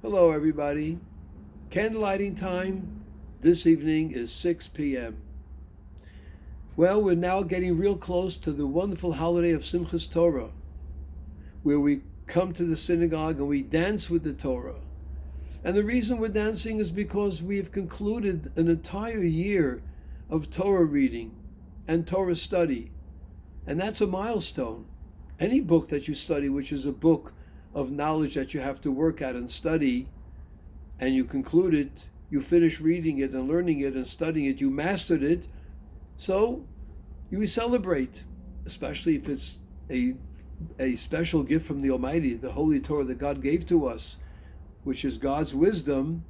Hello, everybody. Candlelighting time this evening is 6 p.m. Well, we're now getting real close to the wonderful holiday of Simchas Torah, where we come to the synagogue and we dance with the Torah. And the reason we're dancing is because we have concluded an entire year of Torah reading and Torah study. And that's a milestone. Any book that you study, which is a book of knowledge that you have to work at and study, and you conclude it, you finish reading it and learning it and studying it, you mastered it, so you celebrate, especially if it's a special gift from the Almighty, the Holy Torah that God gave to us, which is God's wisdom.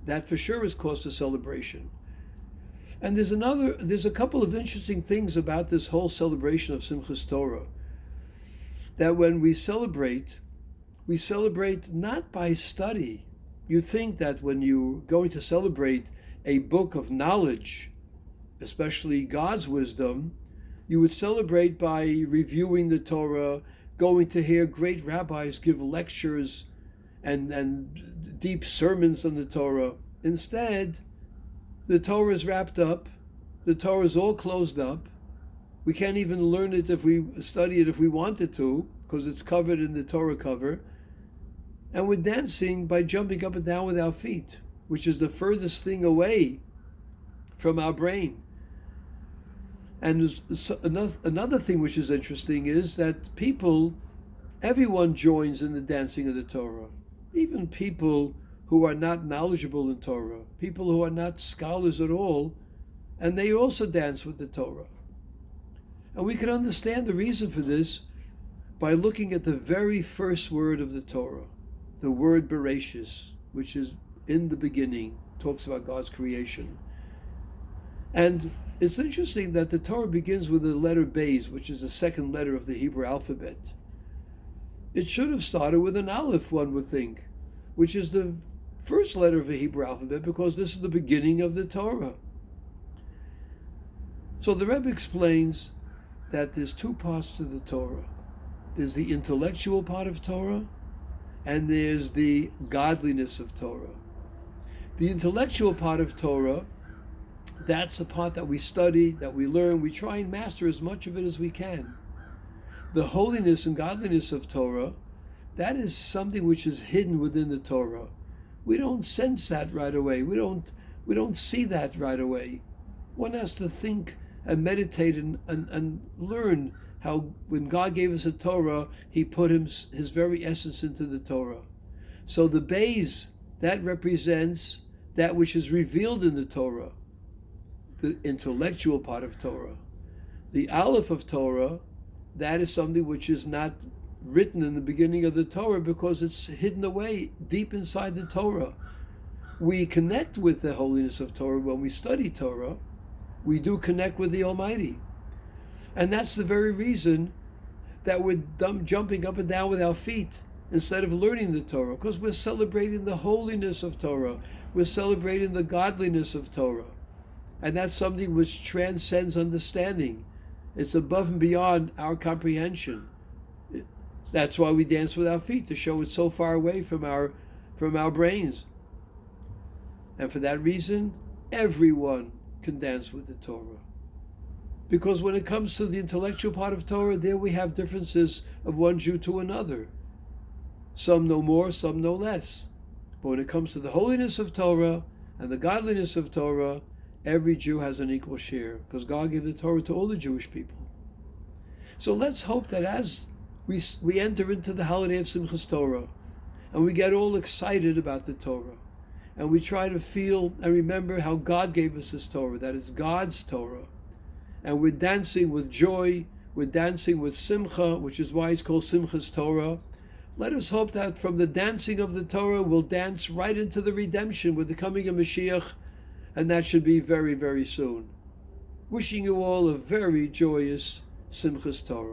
That for sure is cause for celebration. And there's a couple of interesting things about this whole celebration of Simchas Torah, that when we celebrate not by study. You think that when you're going to celebrate a book of knowledge, especially God's wisdom, you would celebrate by reviewing the Torah, going to hear great rabbis give lectures and deep sermons on the Torah. Instead, the Torah is wrapped up, the Torah is all closed up. We can't even learn it if we study it if we wanted to, because it's covered in the Torah cover. And we're dancing by jumping up and down with our feet, which is the furthest thing away from our brain. And another thing which is interesting is that everyone joins in the dancing of the Torah. Even people who are not knowledgeable in Torah, people who are not scholars at all, and they also dance with the Torah. And we can understand the reason for this by looking at the very first word of the Torah. The word Bereshis, which is in the beginning, talks about God's creation. And it's interesting that the Torah begins with the letter Beis, which is the second letter of the Hebrew alphabet. It should have started with an Aleph, one would think, which is the first letter of the Hebrew alphabet, because this is the beginning of the Torah. So the Rebbe explains that there's two parts to the Torah. There's the intellectual part of Torah, and there's the godliness of Torah. The intellectual part of Torah, that's the part that we study, that we learn. We try and master as much of it as we can. The holiness and godliness of Torah, that is something which is hidden within the Torah. We don't sense that right away. We don't see that right away. One has to think and meditate and learn how when God gave us a Torah, He put His very essence into the Torah. So the Beis, that represents that which is revealed in the Torah, the intellectual part of Torah. The Aleph of Torah, that is something which is not written in the beginning of the Torah because it's hidden away deep inside the Torah. We connect with the holiness of Torah when we study Torah. We do connect with the Almighty. And that's the very reason that we're jumping up and down with our feet instead of learning the Torah, because we're celebrating the holiness of Torah. We're celebrating the godliness of Torah. And that's something which transcends understanding. It's above and beyond our comprehension. That's why we dance with our feet, to show it's so far away from our brains. And for that reason, everyone can dance with the Torah. Because when it comes to the intellectual part of Torah, there we have differences of one Jew to another. Some know more, some know less. But when it comes to the holiness of Torah and the godliness of Torah, every Jew has an equal share, because God gave the Torah to all the Jewish people. So let's hope that as we enter into the holiday of Simchas Torah, and we get all excited about the Torah, and we try to feel and remember how God gave us this Torah, that it's God's Torah, and we're dancing with joy, we're dancing with simcha, which is why it's called Simchas Torah. Let us hope that from the dancing of the Torah, we'll dance right into the redemption with the coming of Mashiach, and that should be very, very soon. Wishing you all a very joyous Simchas Torah.